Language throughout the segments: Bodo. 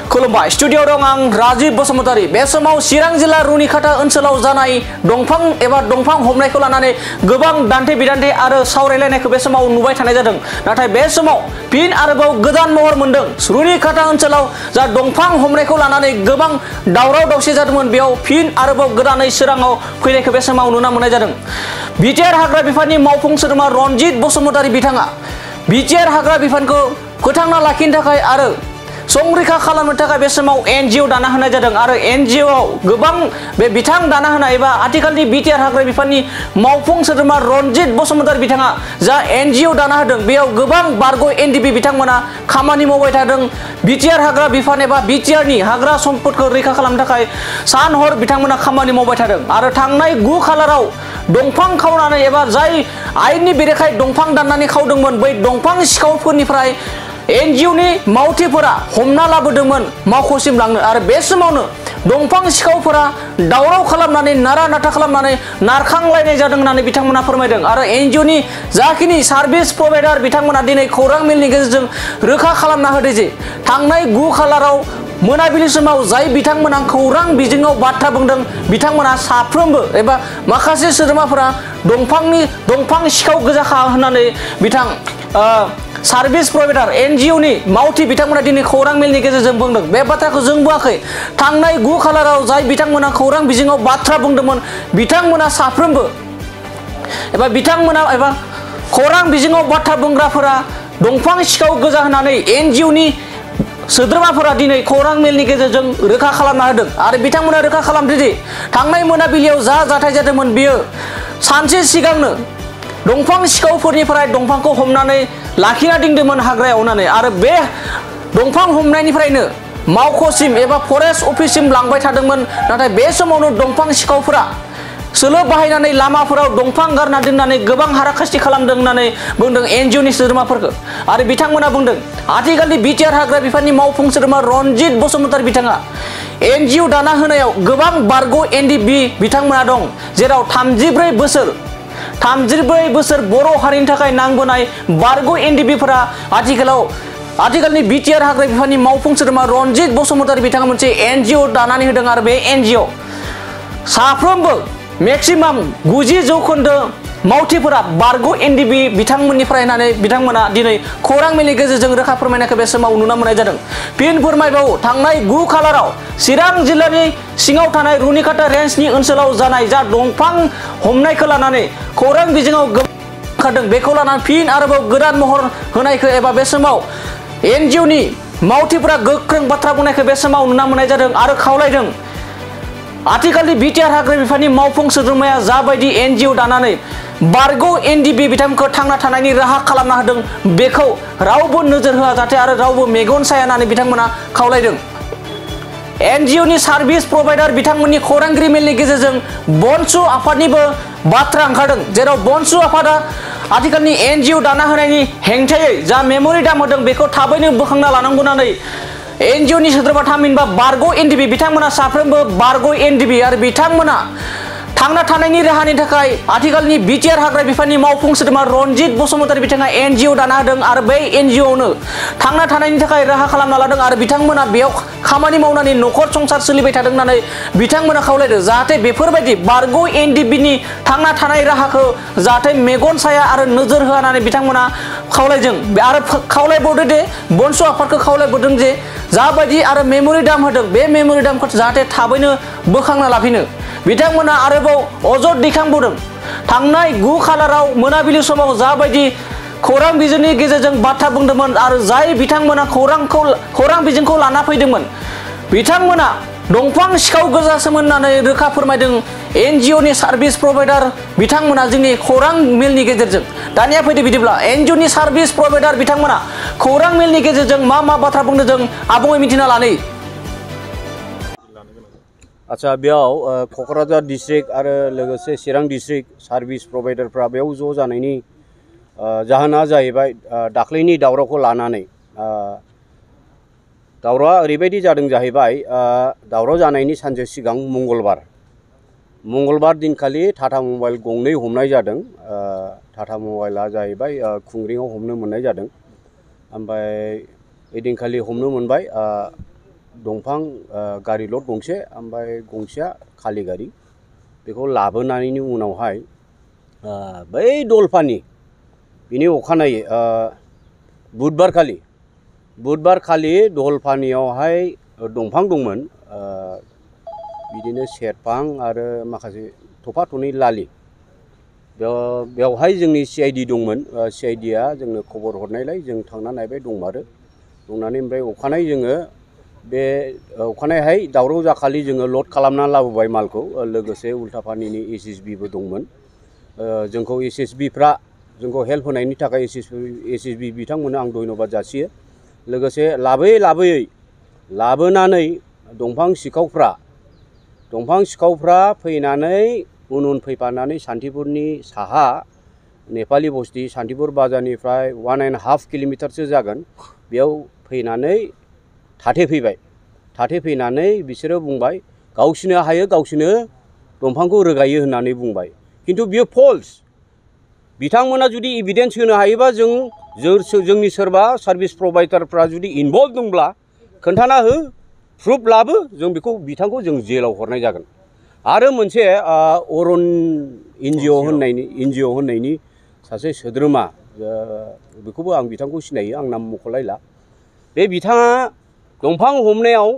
खुलुमबाय स्टुडियो दं आं राजीव बसुमतारी बे समाव चिरां जिल्ला रुनिखाता ओनसोलाव जानाय दंफां एबा दंफां हमनायखौ लानानै गोबां दान्थे बिदान्थे आरो सावरायलायनायखौ बे समाव नुबाय थानाय जादों नाथाय बे समाव फिन आरोबाव गोदान महर मोनदों रुनिखाता ओनसोलाव जा दंफां हमनायखौ लानानै गोबां दावराव दावसि जादोंमोन बेयाव फिन आरोबाव गोदानै सोराङाव फैनायखौ बे समाव नुना मोननाय जादों बिटिआर हाग्रा बिफाननि मावफुं सोद्रोमा रनजित बसुमतारी बिथाङा बिटिआर हाग्रा बिफानखौ फोथांना लाखिनो थाखाय आरो संरैखा खालामनो थाखाय बे समाव एनजिअ दाना होनाय जादों आरो एनजिअ गोबां बे बिथां दाना होनाय एबा आथिखालनि बिटिआर हाग्रा बिफाननि मावफुं सोद्रोमा रनजित बसुमतारी बिथाङा जा एनजिअ दाना होदों बेयाव गोबां बारग' एनडिबि बिथांमोना खामानि मावबाय थादों बिटिआर हाग्रा बिफान एबा बिटिआरनि हाग्रा सम्पदखौ रैखा खालामनो थाखाय सान हर बिथांमोना खामानि मावबाय थादों आरो थांनाय 9 खालाराव दंफां खावनानै एबा जाय आयेननि बेरेखायै दंफां दाननानै खावदोंमोन बै दंफां सिखावफोरनिफ्राय एनजिअनि मावथिफोरा हमना लाबोदोंमोन मावख'सिम लांनो आरो बे समावनो दंफां सिखावफोरा दावराव खालामनानै नारा नाथा खालामनानै नारखांलायनाय जादों होननानै बिथांमोना फोरमायदों आरो एनजिअनि जाखिनि सार्भिस प्रभाइडार बिथांमोना दिनै खौरां मेलनि गेजेरजों रोखा खालामना होदों जे थांनाय 9 खालाराव मोनाबिलि समाव जाय बिथांमोना खौरां बिजोङाव बाथ्रा बुंदों बिथांमोना साफ्रोमबो एबा माखासे सोद्रोमाफोरा दंफां सिखाव गोजाखा होननानै बिथां सार्भिस प्रभाइडार एनजिअनि मावथि बिथांमोना दिनै खौरां मेलनि गेजेरजों बुंदों बे बाथ्राखौ जों बुङाखै थांनाय 9 खालाराव जाय बिथांमोना खौरां बिजोङाव बाथ्रा बुंदोंमोन बिथांमोना साफ्रोमबो एबा खौरां बिजोङाव बाथ्रा बुंग्राफोरा दंफां सिखाव गोजा होननानै एनजिअनि सोद्रोमाफोरा दिनै खौरां मेलनि गेजेरजों रोखा खालामना होदों आरो बिथांमोना रोखा खालामदों दि थांनाय मोनाबिलियाव जा जाथाय जादोंमोन बियो सानसे सिगांनो दंफां सिखावफोरनिफ्राय दंफांखौ हमनानै लाखिना दोनदोंमोन हाग्रायाव होननानै आरो बे दंफां हमनायनिफ्रायनो मावख'सिम एबा फरेस्ट अफिससिम लांबाय थादोंमोन नाथाय बे समावनो दंफां सिखावफोरा सोलो बाहायनानै लामाफोराव दंफां गारना दोननानै गोबां हाराखास्ति खालामदों होननानै बुंदों एनजिअनि सोद्रोमाफोरखौ आरो बिथांमोना बुंदों आथिखालनि बिटिआर हाग्रा बिफाननि मावफुं सोद्रोमा रनजित बसुमतारी बिथाङा एनजिअ दाना होनायाव गोबां बारग' एनडिबि बिथांमोना दं जेराव 34 बोसोर बर' हारिनि थाखाय नांबोनाय बारग' एनडिबिफोरा आथिखालनि बिटिआर हाग्रा बिफाननि मावफुं सोद्रोमा रनजित बसुमतारी बिथाङा मोनसे एनजिअ दानानै होदों आरो बे एनजिअ साफ्रोमबो मेक्सिमाम 90% मावथिफोरा बारग' एनडिबि बिथांमोननिफ्राय होननानै बिथांमोना दिनै खौरां मेलनि गेजेरजों रोखा फोरमायनायखौ बे समाव नुनो मोननाय जादों फिन फोरमायबावो थांनाय 9 खालाराव चिरां जिल्लानि सिङाव थानाय रुनिखाता रेन्जनि ओनसोलाव जानाय जा दंफां हमनायखौ लानानै खौरां बिजोङाव गोबां ओंखारदों बेखौ लानानै फिन आरोबाव गोदान महर होनायखौ एबा बे समाव एनजिअनि मावथिफोरा गोख्रों बाथ्रा बुंनायखौ बे समाव नुना मोननाय जादों आरो खावलायदों आथिखालनि बिटिआर हाग्रा बिफाननि मावफुं सोद्रोमाया जाबायदि एनजिअ दानानै बारग' एनडिबि बिथांमोनखौ थांना थानायनि राहा खालामना होदों बेखौ रावबो नोजोर होआ जाहाथे आरो रावबो मेगन साया होननानै बिथांमोना खावलायदों एनजिअनि सार्भिस प्रभाइडार बिथांमोननि खौरांगिरि मेलनि गेजेरजों BoNSUन आफादनिबो बाथ्रा ओंखारदों जेराव BoNSUन आफादा आथिखालनि एनजिअ दाना होनायनि हेंथायै जा मेम'रेन्डाम होदों बेखौ थाबैनो बोखांना लानांगौ होननानै एनजिअनि सोद्रोमा थामहिनबा बारग' एनडिबि बिथांमोना साफ्रोमबो बारग' एनडिबि आरो बिथांमोना थांना थानायनि राहानि थाखाय आथिखालनि बिटिआर हाग्रा बिफाननि मावफुं सोद्रोमा रनजित बसुमतारी बिथाङा एनजिअ दाना होदों आरो बै एनजिअनो थांना थानायनि थाखाय राहा खालामना लादों आरो बिथांमोना बेयाव खामानि मावनानै न'खर संसार सोलिबाय थादों होननानै बिथांमोना खावलायदों जाहाथे बेफोरबायदि बारग' एनडिबिनि थांना थानाय राहाखौ जाहाथे मेगन साया आरो नोजोर होआ होननानै बिथांमोना खावलायदों आरो खावलायबावदों दे BoNSUन आफादखौ खावलायबावदों जे जाबायदि आरो मेम'रेन्डाम होदों बे मेम'रेन्डामखौ जाहाथे थाबैनो बोखांना लाफिनो बिथांमोना आरोबाव अजद दैखांबावदों थांनाय 9 खालाराव मोनाबिलि समाव जाबायदि खौरां बिजोंनि गेजेरजों बाथ्रा बुंदोंमोन आरो जाय बिथांमोना खौरां बिजोंखौ लाना फैदोंमोन बिथांमोना दंफां सिखाव गोजासोमोन होननानै रोखा फोरमायदों एनजिअनि सार्भिस प्रभाइडार बिथांमोना जोंनि खौरां मेलनि गेजेरजों दानिया फैदो बिदिब्ला एनजिअनि सार्भिस प्रभाइडार बिथांमोना खौरां मेलनि गेजेरजों मा बाथ्रा बुंदों जों आबुङै मिथिना लानो आच्छा बेयाव क'क्राझार डिस्ट्रिक्ट आरो लोगोसे चिरां डिस्ट्रिक्ट सार्भिस प्रभाइडारफ्रा बेयाव ज' जानायनि जाहोना जाहैबाय दाख्लैनि दावरावखौ लानानै दावरावआ ओरैबायदि जादों जाहैबाय दावराव जानायनि सानसे सिगां मंगलबार दिनखालि टाटा मबाइल गंनै हमनाय जादों टाटा मबाइला जाहैबाय खुंग्रिङाव हमनो मोननाय जादों ओमफ्राय ओइदिनखालि हमनो मोनबाय दंफां गारि लड गंसे ओमफ्राय गंसेया खालि गारि बेखौ लाबोनायनि उनावहाय बै दलफानि बिनि अखानायै बुधबार खालि दलफानियावहाय दंफां दंमोन बिदिनो सेरफां आरो माखासे थफा थनै लालि बेवहाय जोंनि CID दंमोन CIDआ जोंनो खबर हरनायलाय जों थांना नायबाय दंमारो दंनानै ओमफ्राय अखानायै जोङो बे अखानायैहाय दावराव जाखालि जोङो लड खालामना लाबोबाय मालखौ लोगोसे उल्टापानिनि SSBबो दंमोन जोंखौ SSBफ्रा जोंखौ हेल्प होनायनि थाखाय SSB बिथांमोननो आं धन्यबाद जासियो लोगोसे लाबोनानै दंफां सिखावफ्रा फैनानै उन फैफानानै सान्तिपुरनि साहा नेपाली बस्ति सान्तिपुर बाजारनिफ्राय 1.5 किल'मिटारसो जागोन बेयाव फैनानै थाथेफैनानै बिसोरो बुंबाय गावसिनो हायो गावसिनो दंफांखौ रोगायो होननानै बुंबाय किन्तु बियो फल्स बिथांमोना जुदि एभिडेन्स होनो हायोबा जोंनि सोरबा सार्भिस प्रभाइडारफ्रा जुदि इनभल्भ दंब्ला खोन्थाना हो प्रुफ लाबो जों बेखौ बिथांखौ जों जेलाव हरनाय जागोन आरो मोनसे अरन NGO होननायनि सासे सोद्रोमा बेखौबो आं बिथांखौ सिनायो आं नाम मख'लायला बे बिथाङा दंफां हमनायाव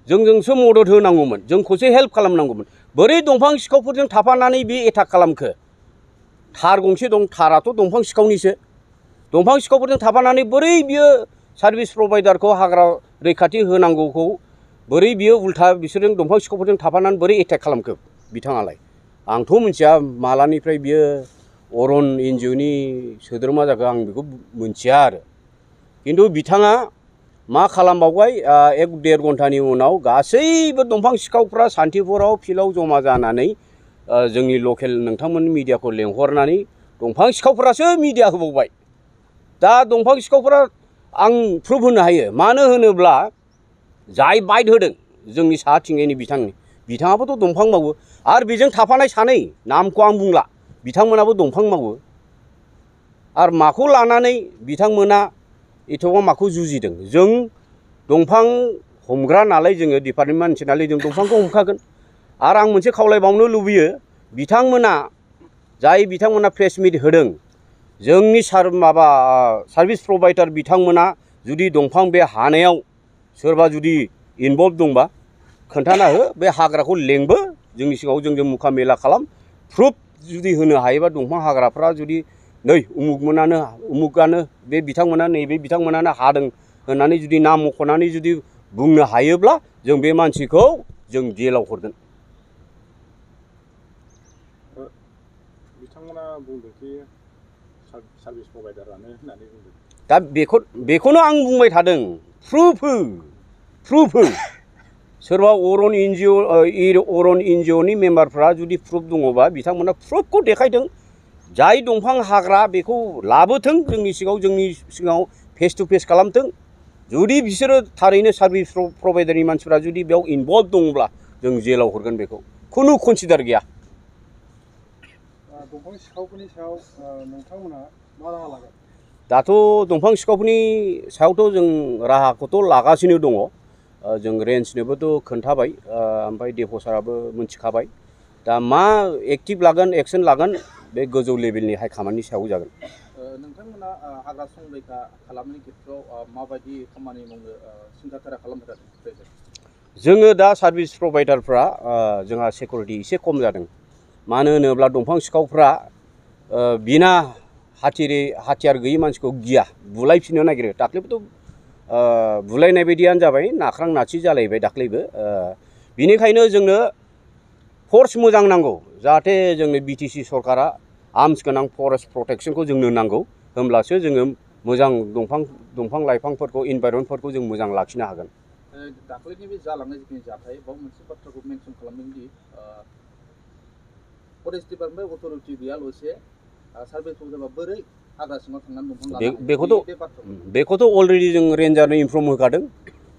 जोंजोंसो मदद होनांगौमोन जोंखौसो हेल्प खालामनांगौमोन बोरै दंफां सिखावफोरजों थाफानानै बे एटाक खालामखो थार गंसे दं थाराथ' दंफां सिखावनिसो दंफां सिखावफोरजों थाफानानै बोरै बियो सार्भिस प्रभाइडारखौ हाग्रा रैखाथि होनांगौखौ बोरै बियो उल्था बिसोरजों दंफां सिखावफोरजों थाफानानै बोरै एटाक खालामखो बिथाङालाय आंथ' मिथिया मालानिफ्राय बियो अरन NGOनि सोद्रोमा जाखो आं बेखौ मिथिया आरो किन्तु बिथाङा मा खालामबावबाय 1-1.5 घन्टानि उनाव गासैबो दंफां सिखावफ्रा सान्तिपुराव फिल्डआव जमा जानानै जोंनि लकेल नोंथांमोननि मिडियाखौ लेंहरनानै दंफां सिखावफ्रासो मिडिया होबावबाय दा दंफां सिखावफ्रा आं प्रुफ होनो हायो मानो होनोब्ला जाय बाइट होदों जोंनि साहाथिंजायनि बिथाङाबोथ' दंफां मावो आरो बेजों थाफानाय सानै नामखौ आं बुंला बिथांमोनाबो दंफां मावो आरो माखौ लानानै बिथांमोना एथ'बां माखौ जुजिदों जों दंफां हमग्रा नालाय जोङो डिपार्टमेन्ट मानसि नालाय जों दंफांखौ हमखागोन आरो आं मोनसे खावलायबावनो लुबैयो बिथांमोना प्रेस मिट होदों जोंनि सार्भिस प्रभाइडार बिथांमोना जुदि दंफां बे हानायाव सोरबा जुदि इनभल्भ दंबा खोन्थाना हो बे हाग्राखौ लेंबो जोंनि सिगाङाव जोंजों मुखा मेला खालाम प्रुफ जुदि होनो हायोबा दंफां हाग्राफ्रा जुदि नै उमुगानो बे बिथांमोनानो हादों होननानै जुदि नाम मख'नानै जुदि बुंनो हायोब्ला जों बे मानसिखौ जों जेलाव हरगोन बिथांमोना बुंदोंखि सार्भिस प्रभाइडारानो होननानै बुंदों दा बेखौनो आं बुंबाय थादों प्रुफ हो सोरबा अरन NGOनि मेम्बारफ्रा जुदि प्रुफ दङबा बिथांमोना प्रुफखौ देखायदों जाय दंफां हाग्रा बेखौ लाबोथों जोंनि सिगाङाव फेस टु फेस खालामथों जुदि बिसोरो थारैनो सार्भिस प्रभाइडारनि मानसिफ्रा जुदि बेयाव इनभल्भ दङब्ला जों जेलाव हरगोन बेखौ खुनु कनसिडार गैया दंफां सिखावफोरनि सायाव नोंथांमोना मा राहा लागोन दाथ' दंफां सिखावफोरनि सायावथ' जों राहाखौथ' लागासिनो दङ जों रेन्जनोबोथ' खोन्थाबाय ओमफ्राय डेपो साराबो मिथिखाबाय दा मा एक्सन लागोन बे गोजौ लेभेलनि हाइकमान्डनि सायाव जागोन नोंथांमोना हाग्रा संरैखा खालामनायनि खेत्रआव माबायदि खामानि मावनो सिन्थाधारा खालामबाय थादों जोङो दा सार्भिस प्रभाइडारफ्रा जोंहा सिकिउरिटि एसे खम जादों मानो होनोब्ला दंफां सिखावफ्रा बिना हाथियार गैयै मानसिखौ गिया बुलायफिननो नागिरो दाख्लैबोथ' बुलायनाय बायदियानो जाबाय नाख्रां नासि जालायबाय दाख्लैबो बिनिखायनो जोंनो फर्स मोजां नांगौ जाहाथे जोंनो BTC सरकारा आर्म्स गोनां फरेस्ट प्रटेक्शनखौ जोंनो नांगौ होमब्लासो जोङो मोजां दंफां लाइफांफोरखौ इनभाइरनमेन्टफोरखौ जों मोजां लाखिनो हागोन दाख्लैनि बे जालांनाय जिखिनि जाथाय बाव मोनसे बाथ्राखौ मेनसन खालामदों दि फरेस्ट डिपार्टमेन्ट अथ'रिटि गैयाल'से सार्भिस प्रभाइडारआ बोरै हाग्रा सिङाव थांनानै दंफां लानो बेखौथ' अलरेडि जों रेन्जारनो इनफर्म होखादों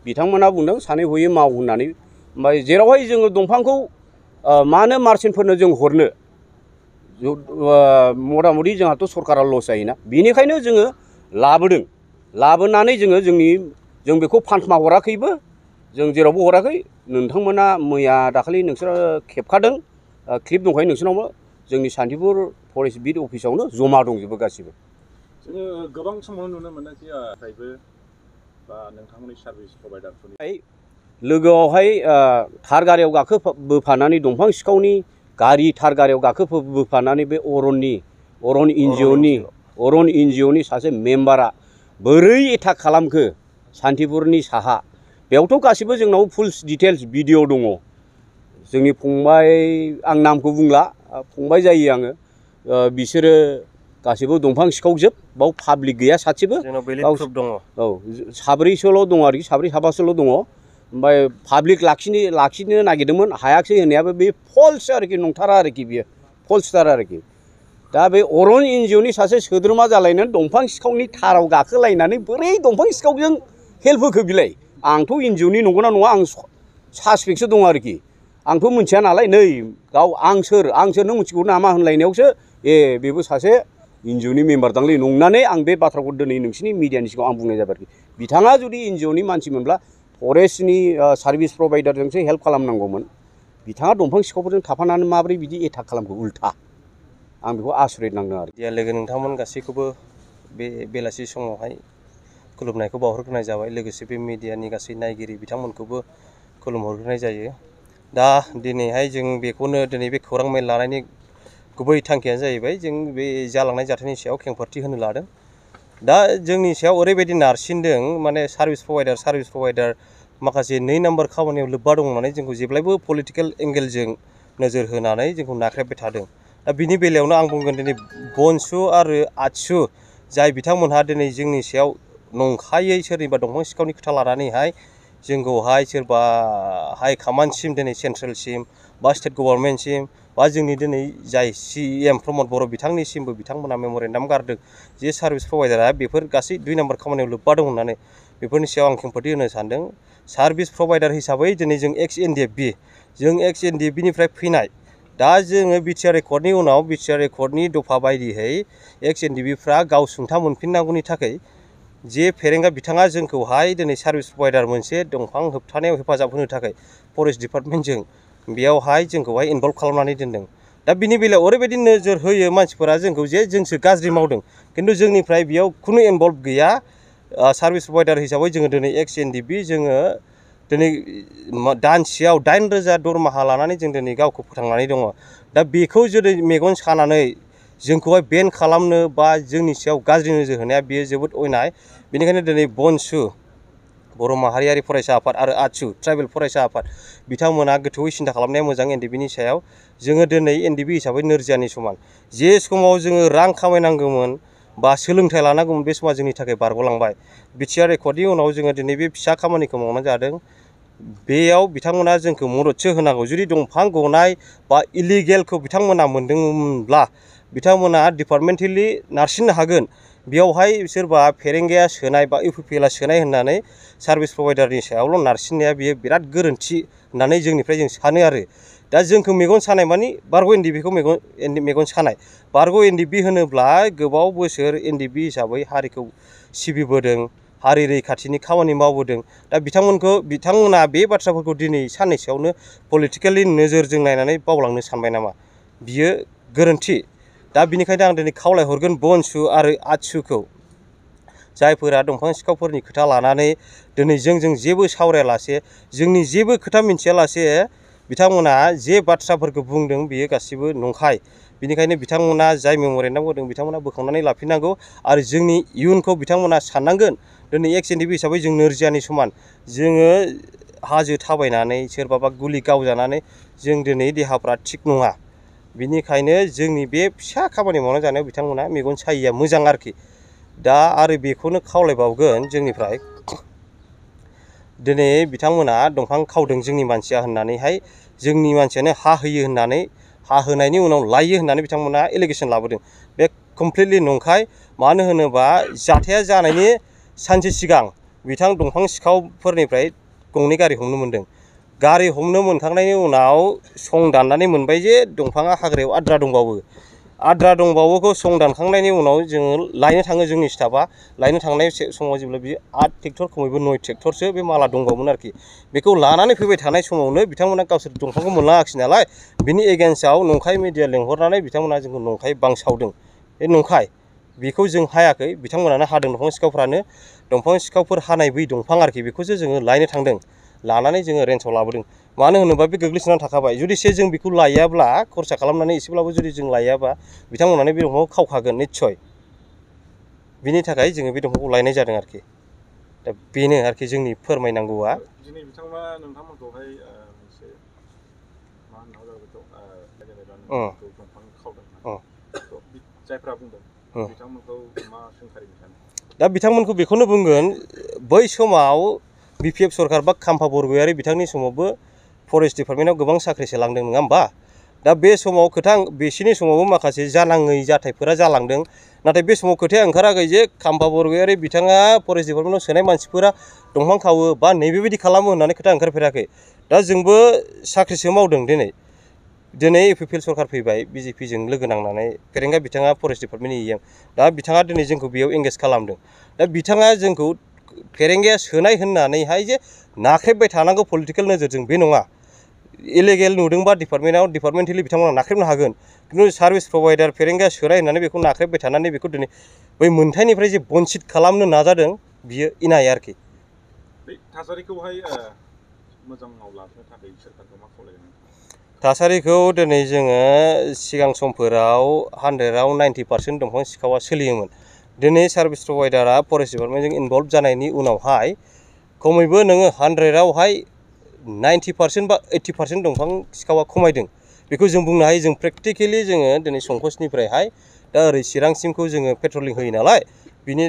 बिथांमोना बुंदों सानै हयै माव होननानै ओमफ्राय जेरावहाय जोङो दंफांखौ मानो मार्चेन्टफोरनो जों हरनो मथा मथि जोंहाथ' सरकारा लस जायोना बिनिखायनो जोङो लाबोनानै जों बेखौ फान्थमा हराखैबो जों जेरावबो हराखै नोंथांमोना मैया दाखालि नोंसोरो खेबखादों क्लिप दंखायो नोंसोरनावबो जोंनि सान्तिपुर फरेस्ट बिट अफिसावनो जमा दंजोबो गासिबो जोङो गोबां समावनो नुनो मोनो जे फ्रायबो बा नोंथांमोननि सार्भिस प्रभाइडारफोरनि लोगोआवहाय थार गारियाव गाखोबोफानानै दंफां सिखावनि गारि थार गारियाव गाखोबोफानानै बे अरन एनजिअनि सासे मेम्बारा बोरै एटाक खालामखो सान्तिपुरनि साहा बेयावथ' गासिबो जोंनाव फुल डिटेल्स भिडिअ दङ जोंनि फंबाय आं नामखौ बुंला फंबाय जायो आङो बिसोरो गासिबो दंफां सिखावजोब बाव पाब्लिक गैया सासेबो दङ औ साब्रैसोल' दङ आरोखि साब्रै साबासोल' दङ ओमफ्राय पाब्लिक लाखिनो नागिरदोंमोन हायाखिसै होननायाबो बे फल्स आरोखि नंथारा आरोखि बियो फल्सथार आरोखि दा बे अरन एनजिअनि सासे सोद्रोमा जालायनानै दंफां सिखावनि थाराव गाखोलायनानै बोरै दंफां सिखावजों हेल्प होखो बिलाय आंथ' एनजिअनि नंगौना नङा आं सासपेक्टसो दं आरोखि आंथ' मिथिया नालाय नै गाव आं सोर नों मिथिगौ नामा होनलायनायावसो बेबो सासे एनजिअनि मेम्बार दांलै नंनानै आं बे बाथ्राखौ दिनै नोंसिनि मिडियानि सिगाङाव आं बुंनाय जाबाय आरोखि बिथाङा जुदि एनजिअनि मानसिमोनब्ला फरेस्टनि सार्भिस प्रभाइडारजोंसो हेल्प खालामनांगौमोन बिथाङा दंफां सिखावफोरजों थाफानानै माबोरै बिदि एटाक खालामखो उल्था आं बेखौ आसरित नांदों आरो लोगो नोंथांमोन गासैखौबो बे बेलासि समावहाय खुलुमनायखौ बावहरग्रोनाय जाबाय लोगोसे बे मिडियानि गासै नायगिरि बिथांमोनखौबो खुलुमहरग्रोनाय जायो दा दिनैहाय जों बेखौनो दिनै बे खौरां मेल लानायनि गुबै थांखियानो जाहैबाय जों बे जालांनाय जाथायनि सायाव खेंफोरथि होनो लादों दा जोंनि सायाव ओरैबायदि नारसिनदों माने सार्भिस प्रभाइडार माखासे 2 नाम्बार खामानियाव लोब्बा दं होननानै जोंखौ जेब्लायबो पलिटिकेल एंगेलजों नोजोर होनानै जोंखौ नाख्रेबबाय थादों दा बिनि बेलायावनो आं बुंगोन दिनै बनसु आरो आत्सु जाय बिथांमोनहा दिनै जोंनि सायाव नंखायै सोरनिबा दंफां सिखावनि खोथा लानानैहाय जोंखौहाय सोरबा हाइ कमान्डसिम दिनै सेन्ट्रेलसिम बा स्टेट गभर्नमेन्टसिम बा जोंनि दिनै जाय CM प्रमद बर' बिथांनिसिमबो बिथांमोना मेम'रेन्डाम गारदों जे सार्भिस प्रभाइडारा बेफोर गासै 2 नाम्बार खामानियाव लोब्बा दं होननानै बेफोरनि सायाव आं खेंफोरथि होनो सानदों सार्भिस प्रभाइडार हिसाबै दिनै जों एक्स NDFBनिफ्राय फैनाय दा जोङो बिटिआर एकर्डनि उनाव बिटिआर एकर्डनि दफा बायदियै एक्स NDBफ्रा गाव सुंथा मोनफिननांगौनि थाखाय जे फेरेंगा बिथाङा जोंखौहाय दिनै सार्भिस प्रभाइडार मोनसे दंफां होबथानायाव हेफाजाब होनो थाखाय फरेस्ट डिपार्टमेन्टजों बेयावहाय जोंखौहाय इनभल्भ खालामनानै दोनदों दा बिनि बेलायाव ओरैबायदि नोजोर होयो मानसिफोरा जोंखौ जे जोंसो गाज्रि मावदों खिन्थु जोंनिफ्राय बेयाव खुनु इनभल्भ गैया सार्भिस प्रभाइडार हिसाबै जोङो दिनै एक्स NDB जोङो दिनै दानसेयाव 8,000 दरमाहा लानानै जों दिनै गावखौ फोथांनानै दङ दा बेखौ जुदि मेगन सानानै जोंखौहाय बेन खालामनो बा जोंनि सायाव गाज्रि नोजोर होनाया बेयो जोबोद अयनाय बेनिखायनो दिनै बनसु बर' माहारियारि फरायसा आफाद आरो आत्सु ट्राइबेल फरायसा आफाद बिथांमोना गोथौयै सिन्था खालामनाया मोजां NDBनि सायाव जोङो दिनै NDB हिसाबै नोरजियानि समान जे समाव जोङो रां खामायनांगौमोन बा सोलोंथाइ लानांगौमोन बे समा जोंनि थाखाय बारग'लांबाय बिटिआर एकर्डनि उनाव जोङो दिनै बे फिसा खामानिखौ मावनाय जादों बेयाव बिथांमोना जोंखौ मददसो होनांगौ जुदि दंफां गनाय बा इलिगेलखौ बिथांमोना मोनदोंमोनब्ला बिथांमोना डिपार्टमेन्टेलि नारसिननो हागोन बेयावहाय सोरबा फेरेंगाया सोनाय बा UPPLआ सोनाय होननानै सार्भिस प्रभाइडारनि सायावल' नारसिननाया बियो बिराद गोरोन्थि होननानै जोंनिफ्राय जों सानो आरो दा जोंखौ मेगन सानाय मानि बारग' NDBखौ मेगन सानाय बारग' NDB होनोब्ला गोबाव बोसोर NDB हिसाबै हारिखौ सिबिबोदों हारि रैखाथिनि खामानि मावबोदों दा बिथांमोना बे बाथ्राफोरखौ दिनै साननैसोआवनो पलिटिकेलि नोजोरजों नायनानै बावलांनो सानबाय नामा बियो गोरोन्थि दा बिनिखायनो आं दिनै खावलायहरगोन बनसु आरो आत्सुखौ जायफोरा दंफां सिखावफोरनि खोथा लानानै दिनै जोंजों जेबो सावरायालासे जोंनि जेबो खोथा मिन्थियालासे बिथांमोना जे बाथ्राफोरखौ बुंदों बियो गासिबो नंखाय बिनिखायनो बिथांमोना जाय मेम'रेन्डाम होदों बिथांमोना बोखांनानै लाफिननांगौ आरो जोंनि इयुनखौ बिथांमोना साननांगोन दिनै एक्स NDB हिसाबै जों नोरजियानि समान जोङो हाजो थाबायनानै सोरबाबा गुलि गावजानानै जों दिनै देहाफ्रा थिग नङा बिनिखायनो जोंनि बे फिसा खामानि मावना जानायाव बिथांमोना मेगन सायिया मोजां आरोखि दा आरो बेखौनो खावलायबावगोन जोंनिफ्राय दिनै बिथांमोना दंफां खावदों जोंनि मानसिया होननानैहाय जोंनि मानसियानो हा होयो होननानै हा होनायनि उनाव लायो होननानै बिथांमोना एलिगेसन लाबोदों बे कमप्लिटलि नंखाय मानो होनोबा जाथाया जानायनि सानसे सिगां बिथां दंफां सिखावफोरनिफ्राय 2 गारि हमनो मोनदों गारि हमनो मोनखांनायनि उनाव सं दाननानै मोनबाय जे दंफाङा हाग्रायाव आद्रा दंबावो आद्रा दंबावोखौ सं दानखांनायनि उनाव जोङो लायनो थाङो जोंनि स्टाफा लायनो थांनाय समाव जेब्ला बियो 8 ट्रेक्टर खमैबो 9 ट्रेक्टरसो बे माला दंबावोमोन आरोखि बेखौ लानानै फैबाय थानाय समावनो बिथांमोना गावसोर दंफांखौ मोनलाङाखिसै नालाय बिनि एगेन्स्टआव नंखाय मिडिया लेंहरनानै बिथांमोना जोंखौ नंखाय बांसावदों बे नंखाय बेखौ जों हायाखै बिथांमोनानो हादों दंफां सिखावफ्रानो दंफां सिखावफोर हानाय बै दंफां आरोखि बेखौसो जोङो लायनो थांदों लानानै जोङो रेन्जआव लाबोदों मानो होनोबा बे गोग्लैसोनानै थाखाबाय जुदिसे जों बेखौ लायाब्ला खरसा खालामनानै एसेब्लाबो जुदि जों लायाबा बिथांमोनानो बे दंफांखौ खावखागोन निस्सय बिनि थाखाय जोङो बे दंफांखौ लायनाय जादों आरोखि दा बेनो आरोखि जोंनि फोरमायनांगौआ दिनै बिथांमोना नोंथांमोनखौहाय मोनसे मा होनना बेखौ जेनेबा नोंथांमोनखौ दंफां खावदों जायफ्रा बुंदों बिथांमोनखौ मा सोंखारिनो सानो दा बिथांमोनखौ बेखौनो बुंगोन बै समाव BPF सरकार बा खाम्फा बरगयारि बिथांनि समावबो फरेस्ट डिपार्टमेन्टआव गोबां साख्रि सोलांदों नङा होमबा दा बे समाव खोथा बिसिनि समावबो माखासे जानाङै जाथायफोरा जालांदों नाथाय बे समाव खोथाया ओंखाराखै जे खाम्फा बरगयारि बिथाङा फरेस्ट डिपार्टमेन्टआव सोनाय मानसिफोरा दंफां खावो बा नैबेबायदि खालामो होननानै खोथा ओंखारफेराखै दा जोंबो साख्रिसो मावदों दिनै UPPL सरकार फैबाय BJP जों लोगो नांनानै फेरेंगा बिथाङा फरेस्ट डिपार्टमेन्टनि EM दा बिथाङा दिनै जोंखौ बेयाव एंगेज खालामदों दा बिथाङा जोंखौ फेरेंगाया सोनाय होननानैहाय जे नाख्रेबबाय थानांगौ पलिटिकेल नोजोरजों बे नङा इलिगेल नुदोंबा डिपार्टमेन्टेलि बिथांमोना नाख्रेबनो हागोन खिन्थु सार्भिस प्रभाइडार फेरेंगाया सोनाय होननानै बेखौ नाख्रेबबाय थानानै बेखौ दिनै बै मोनथायनिफ्राय जे बनसित खालामनो नाजादों बियो इनाय आरोखि बे थासारिखौहाय मोजाङाव लाबोनो थाखाय सोरखारखौ मा खावलायगोन थासारिखौ दिनै जोङो सिगां समफोराव 100आव 90% दंफां सिखावा सोलियोमोन दिनै सार्भिस प्रभाइडारा फरेस्ट डिपार्टमेन्टजों इनभल्भ जानायनि उनावहाय खमैबो नोङो 100आवहाय 90% बा 80% दंफां सिखावा खमायदों बेखौ जों बुंनो हायो जों प्रेक्टिकेलि जोङो दिनै संकसनिफ्रायहाय दा ओरै चिरांसिमखौ जोङो पेट्रलिं होयो नालाय बिनि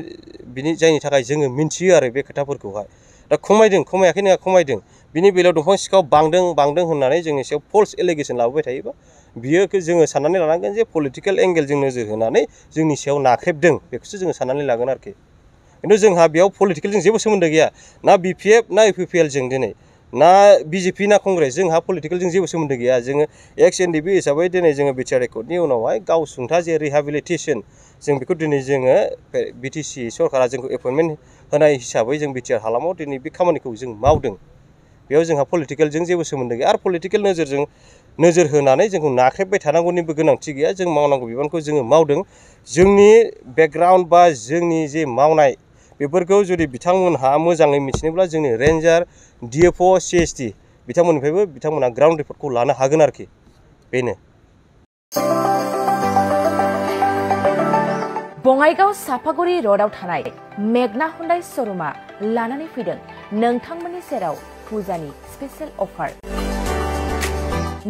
जायनि थाखाय जोङो मिन्थियो आरो बे खोथाफोरखौहाय दा खमायदों खमायाखै नङा खमायदों बिनि बेलायाव दंफां सिखाव बांदों होननानै जोंनि सायाव फल्स एलिगेसन लाबोबाय थायोबा बियो जोङो साननानै लानांगोन जे पलिटिकेल एंगेलजों नोजोर होनानै जोंनि सायाव नाख्रेबदों बेखौसो जोङो साननानै लागोन आरोखि खिन्थु जोंहा बेयाव पलिटिकेलजों जेबो सोमोन्दो गैया ना BPF ना UPPL जों दिनै ना BJP ना कंग्रेस जोंहा पलिटिकेलजों जेबो सोमोन्दो गैया जोङो एक्स NDB हिसाबै दिनै जोङो बिटिआर एकर्डनि उनावहाय गावसुंथा जे रिहेबिलिटेसन जों बेखौ दिनै जोङो BTC सरकारा जोंखौ एपइन्टमेन्ट होनाय हिसाबै जों बिटिआर हालामाव दिनै बे खामानिखौ जों मावदों बेयाव जोंहा पलिटिकेलजों जेबो सोमोन्दो गैया आरो पलिटिकेल नोजोर होनानै जोंखौ नाख्रेबबाय थानांगौनिबो गोनांथि गैया जों मावनांगौ बिबानखौ जोङो मावदों जोंनि बेकग्राउन्ड बा जोंनि जे मावनाय बेफोरखौ जुदि बिथांमोनहा मोजाङै मिथिनोब्ला जोंनि रेन्जार DFO CST बिथांमोननिफ्रायबो बिथांमोनहा ग्राउन्ड रिपर्टखौ लानो हागोन आरोखि बेनो बङाइगाव सापागुरि र'डआव थानाय मेगना हुन्डाइ श'रुमा लानानै फैदों नोंथांमोननि सेराव फुजानि स्पेशेल अफार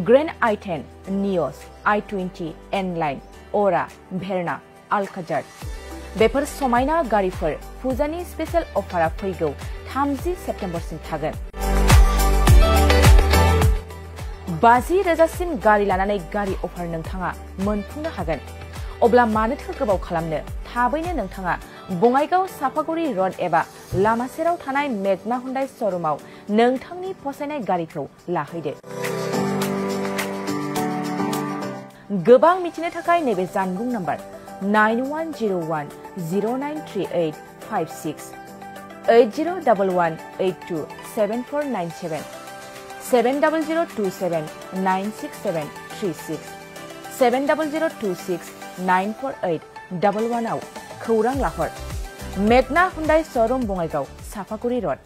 ग्रेन्ड i10 नियस i20 N-लाइन अरा भेरना आलकाजार बेफोर समायना गारिफोर फुजानि स्पेशेल अफारा फैगौ 30 सेप्तेम्बरसिम थागोन 50,000सिम गारि लानानै गारि अफार नोंथाङा मोनफुंनो हागोन अब्ला मानोथो गोबाव खालामनो थाबैनो नोंथाङा बङाइगाव सापागुरि र'ड एबा लामा सेराव थानाय मेगना हुन्डाइ श'रुमाव नोंथांनि फसायनाय गारिखौ लाहैदो गोबां मिथिनो थाखाय नैबे जानबुं नम्बर 9101093856 8011827497 700279673 70026948111 आव खौरां लाहर मेगना हुन्डाइ श'रुम बङाइगाव सापागुरि र'ड